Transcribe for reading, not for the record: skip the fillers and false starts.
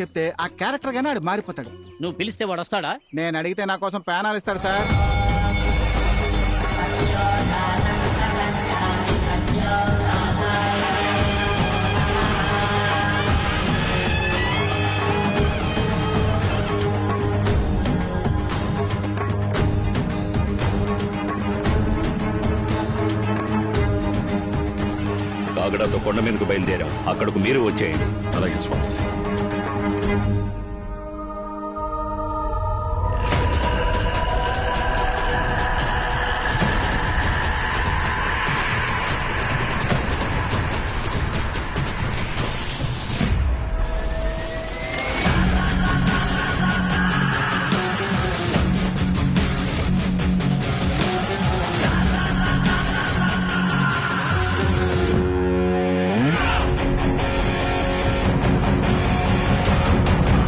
చెప్తే ఆ క్యారెక్టర్ గానే ఆడు మారిపోతాడు. నువ్వు పిలిస్తే వాడు వస్తాడా? నేను అడిగితే నా కోసం ప్యానాలు ఇస్తాడు సార్. కాగడాతో కొండ మీదకు బయలుదేరాం. అక్కడకు మీరు వచ్చేయండి. అలాగే స్వామి.